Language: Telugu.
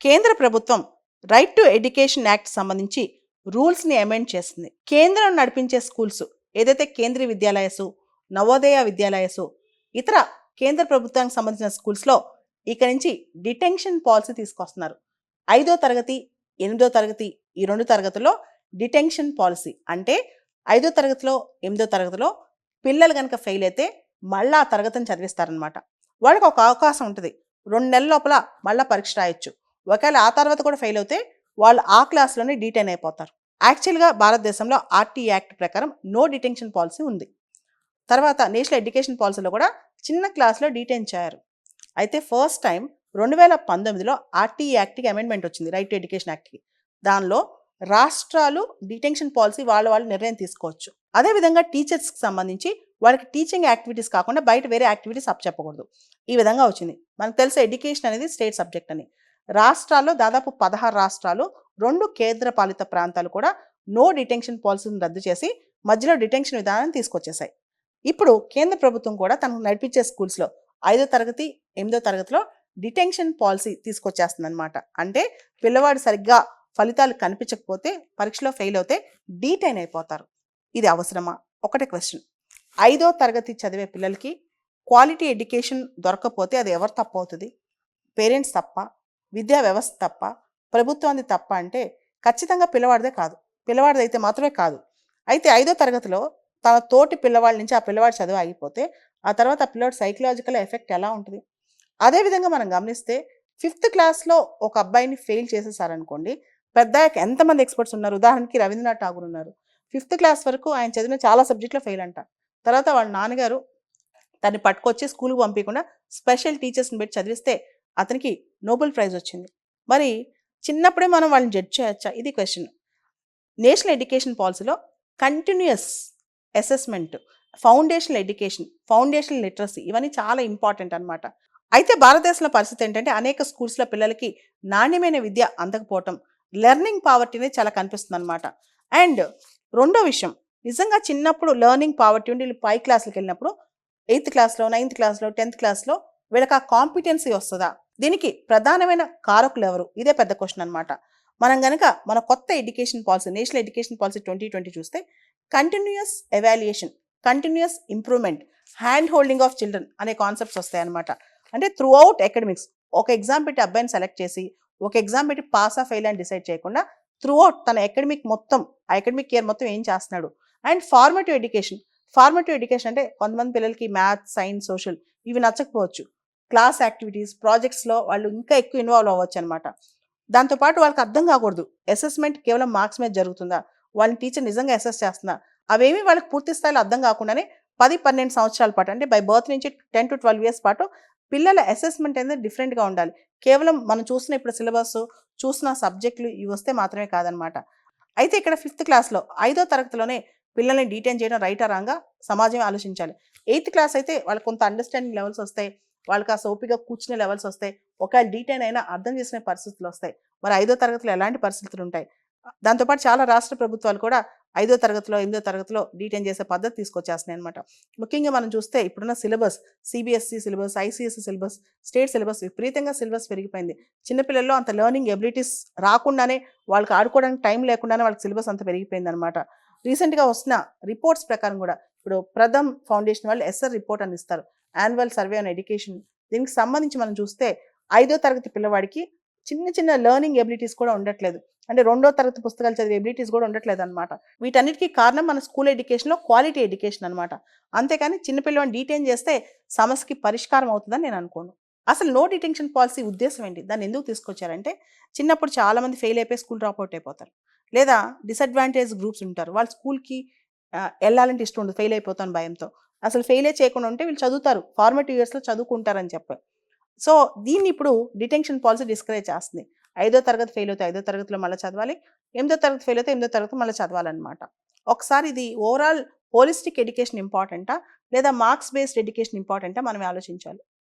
కేంద్ర ప్రభుత్వం రైట్ టు ఎడ్యుకేషన్ యాక్ట్ సంబంధించి రూల్స్ని అమెండ్ చేస్తుంది. కేంద్రం నడిపించే స్కూల్స్ ఏదైతే కేంద్రీయ విద్యాలయసు, నవోదయ విద్యాలయసు, ఇతర కేంద్ర ప్రభుత్వానికి సంబంధించిన స్కూల్స్లో ఇక నుంచి డిటెన్షన్ పాలసీ తీసుకొస్తున్నారు. 5వ తరగతి 8వ తరగతి ఈ 2 తరగతుల్లో డిటెన్షన్ పాలసీ అంటే 5వ తరగతిలో 8వ తరగతిలో పిల్లలు కనుక ఫెయిల్ అయితే మళ్ళీ ఆ తరగతిని చదివిస్తారనమాట. వాళ్ళకి ఒక అవకాశం ఉంటుంది, 2 నెలల లోపల మళ్ళీ పరీక్ష రాయొచ్చు. ఒకవేళ ఆ తర్వాత కూడా ఫెయిల్ అవుతే వాళ్ళు ఆ క్లాస్లోనే డీటైన్ అయిపోతారు. యాక్చువల్గా భారతదేశంలో ఆర్టీ యాక్ట్ ప్రకారం నో డిటెన్షన్ పాలసీ ఉంది. తర్వాత నేషనల్ ఎడ్యుకేషన్ పాలసీలో కూడా చిన్న క్లాస్లో డీటైన్ చేయారు. అయితే ఫస్ట్ టైం 2019లో ఆర్టీ యాక్ట్కి అమెండ్మెంట్ వచ్చింది, రైట్ టు ఎడ్యుకేషన్ యాక్ట్కి. దానిలో రాష్ట్రాలు డిటెన్షన్ పాలసీ వాళ్ళు నిర్ణయం తీసుకోవచ్చు. అదేవిధంగా టీచర్స్కి సంబంధించి వాళ్ళకి టీచింగ్ యాక్టివిటీస్ కాకుండా బయట వేరే యాక్టివిటీస్ అప్పచెప్పకూడదు. ఈ విధంగా వచ్చింది. మనకు తెలుసు ఎడ్యుకేషన్ అనేది స్టేట్ సబ్జెక్ట్ అని. రాష్ట్రాల్లో దాదాపు 16 రాష్ట్రాలు, 2 కేంద్ర పాలిత ప్రాంతాలు కూడా నో డిటెన్షన్ పాలసీని రద్దు చేసి మధ్యలో డిటెన్షన్ విధానాన్ని తీసుకొచ్చేసాయి. ఇప్పుడు కేంద్ర ప్రభుత్వం కూడా తనకు నడిపించే స్కూల్స్లో 5వ తరగతి 8వ తరగతిలో డిటెన్షన్ పాలసీ తీసుకొచ్చేస్తుంది అనమాట. అంటే పిల్లవాడు సరిగ్గా ఫలితాలు కనిపించకపోతే, పరీక్షలో ఫెయిల్ అవుతే డీటైన్ అయిపోతారు. ఇది అవసరమా? ఒకటే క్వశ్చన్. 5వ తరగతి చదివే పిల్లలకి క్వాలిటీ ఎడ్యుకేషన్ దొరకకపోతే అది ఎవరు తప్పు అవుతుంది? పేరెంట్స్ తప్ప, విద్యా వ్యవస్థ తప్ప, ప్రభుత్వాన్ని తప్ప అంటే ఖచ్చితంగా పిల్లవాడిదే కాదు. పిల్లవాడిదైతే మాత్రమే కాదు. అయితే 5వ తరగతిలో తన తోటి పిల్లవాడి నుంచి ఆ పిల్లవాడి చదువు ఆగిపోతే ఆ తర్వాత ఆ పిల్లవాడి సైకలాజికల్ ఎఫెక్ట్ ఎలా ఉంటుంది? అదేవిధంగా మనం గమనిస్తే 5th క్లాస్లో ఒక అబ్బాయిని ఫెయిల్ చేసేసారనుకోండి, పెద్దయ్యాక ఎంతమంది ఎక్స్పర్ట్స్ ఉన్నారు? ఉదాహరణకి రవీంద్రనాథ్ ఠాగూర్ ఉన్నారు. 5th క్లాస్ వరకు ఆయన చదివిన చాలా సబ్జెక్టులో ఫెయిల్ అంట. తర్వాత వాళ్ళ నాన్నగారు తన్ని పట్టుకొచ్చి స్కూల్కి పంపించకుండా స్పెషల్ టీచర్స్ని పెట్టి చదివిస్తే అతనికి నోబెల్ ప్రైజ్ వచ్చింది. మరి చిన్నప్పుడే మనం వాళ్ళని జడ్జ్ చేయొచ్చా? ఇది క్వశ్చన్. నేషనల్ ఎడ్యుకేషన్ పాలసీలో continuous assessment, foundational education, foundational literacy ఇవన్నీ చాలా ఇంపార్టెంట్ అనమాట. అయితే భారతదేశంలో పరిస్థితి ఏంటంటే అనేక స్కూల్స్లో పిల్లలకి నాణ్యమైన విద్య అందకపోవటం, లెర్నింగ్ పావర్టీ అనేది చాలా కనిపిస్తుంది అనమాట. అండ్ రెండో విషయం, నిజంగా చిన్నప్పుడు లెర్నింగ్ పావర్టీ ఉండి వీళ్ళు పై క్లాసులకు వెళ్ళినప్పుడు 8th క్లాస్లో 9th క్లాస్లో 10th క్లాస్లో వీళ్ళకి ఆ కాంపిటెన్సీ వస్తుందా? దీనికి ప్రధానమైన కారకులు ఎవరు? ఇదే పెద్ద క్వశ్చన్ అనమాట. మనం కనుక మన కొత్త education policy, national education policy 2020 చూస్తే continuous evaluation, continuous improvement, hand holding of children అనే కాన్సెప్ట్స్ వస్తాయి అనమాట. అంటే త్రూ అవుట్ అకాడమిక్స్ ఒక ఎగ్జామ్ పెట్టి అబ్బాయిని సెలెక్ట్ చేసి ఒక ఎగ్జామ్ పెట్టి పాస్ ఆ ఫెయిల్ అని డిసైడ్ చేయకుండా త్రూ అవుట్ తన అకాడమిక్ మొత్తం, అకాడమిక్ ఇయర్ మొత్తం ఏం చేస్తున్నాడు. And formative education. Formative education అంటే కొంతమంది పిల్లలకి మ్యాథ్స్, సైన్స్, సోషల్ ఇవి నచ్చకపోవచ్చు. క్లాస్ యాక్టివిటీస్, ప్రాజెక్ట్స్లో వాళ్ళు ఇంకా ఎక్కువ ఇన్వాల్వ్ అవ్వచ్చు అనమాట. దాంతోపాటు వాళ్ళకి అర్థం కాకూడదు అసెస్మెంట్ కేవలం మార్క్స్ మీద జరుగుతుందా, వాళ్ళని టీచర్ నిజంగా అసెస్ చేస్తుందా, అవేమీ వాళ్ళకి పూర్తి స్థాయిలో అర్థం కాకుండానే 10-12 సంవత్సరాల పాటు అంటే బై బర్త్ నుంచి 10 to 12 years పాటు పిల్లల అసెస్మెంట్ అనేది డిఫరెంట్గా ఉండాలి. కేవలం మనం చూసిన ఇప్పుడు సిలబస్, చూసిన సబ్జెక్టులు ఇవి వస్తే మాత్రమే కాదనమాట. అయితే ఇక్కడ 5th క్లాస్లో 5వ తరగతిలోనే పిల్లల్ని డీటైన్ చేయడం రైటా రాంగా సమాజమే ఆలోచించాలి. 8th క్లాస్ అయితే వాళ్ళకి కొంత అండర్స్టాండింగ్ లెవెల్స్ వస్తాయి, వాళ్ళకి ఆ సోపిగా కూర్చునే లెవెల్స్ వస్తాయి, ఒకవేళ డీటైన్ అయినా అర్థం చేసుకునే పరిస్థితులు వస్తాయి. మరి 5వ తరగతిలో ఎలాంటి పరిస్థితులు ఉంటాయి? దాంతోపాటు చాలా రాష్ట్ర ప్రభుత్వాలు కూడా 5వ తరగతిలో 8వ తరగతిలో డీటైన్ చేసే పద్ధతి తీసుకొచ్చేస్తున్నాయి అనమాట. ముఖ్యంగా మనం చూస్తే ఇప్పుడున్న syllabus, CBSE syllabus, ICSE syllabus, state syllabus విపరీతంగా సిలబస్ పెరిగిపోయింది. చిన్నపిల్లల్లో అంత లెర్నింగ్ ఎబిలిటీస్ రాకుండానే, వాళ్ళకి ఆడుకోవడానికి టైం లేకుండానే వాళ్ళకి సిలబస్ అంత పెరిగిపోయింది అనమాట. రీసెంట్గా వస్తున్న రిపోర్ట్స్ ప్రకారం కూడా ఇప్పుడు ప్రథమ్ ఫౌండేషన్ వాళ్ళు ఎస్ఆర్ రిపోర్ట్ అని ఇస్తారు, యాన్యువల్ సర్వే ఆన్ ఎడ్యుకేషన్. దీనికి సంబంధించి మనం చూస్తే 5వ తరగతి పిల్లవాడికి చిన్న చిన్న లెర్నింగ్ ఎబిలిటీస్ కూడా ఉండట్లేదు. అంటే 2వ తరగతి పుస్తకాలు చదివే ఎబిలిటీస్ కూడా ఉండట్లేదు అనమాట. వీటన్నిటికీ కారణం మన స్కూల్ ఎడ్యుకేషన్లో క్వాలిటీ ఎడ్యుకేషన్ అనమాట. అంతేకాని చిన్నపిల్లవాడిని డీటైన్ చేస్తే సమస్యకి పరిష్కారం అవుతుందని నేను అనుకోను. అసలు నో డిటెన్షన్ పాలసీ ఉద్దేశం ఏంటి? దాన్ని ఎందుకు తీసుకొచ్చారంటే చిన్నప్పుడు చాలామంది ఫెయిల్ అయిపోయి స్కూల్ డ్రాప్ అవుట్ అయిపోతారు, లేదా డిసడ్వాంటేజ్ గ్రూప్స్ ఉంటారు, వాళ్ళు స్కూల్కి వెళ్ళాలంటే ఇష్టం ఉండదు, ఫెయిల్ అయిపోతాను భయంతో. అసలు ఫెయిలే చేయకుండా ఉంటే వీళ్ళు చదువుతారు, ఫార్మేటివ్ ఇయర్స్లో చదువుకుంటారని చెప్పారు. సో దీన్ని ఇప్పుడు డిటెన్షన్ పాలసీ డిస్కరేజ్ చేస్తుంది. 5వ తరగతి ఫెయిల్ అవుతే 5వ తరగతిలో మళ్ళీ చదవాలి, 8వ తరగతి ఫెయిల్ అయితే 8వ తరగతి మళ్ళీ చదవాలన్నమాట. ఒకసారి ఇది ఓవరాల్ హోలిస్టిక్ ఎడ్యుకేషన్ ఇంపార్టెంటా లేదా మార్క్స్ బేస్డ్ ఎడ్యుకేషన్ ఇంపార్టెంటా మనం ఆలోచించాలి.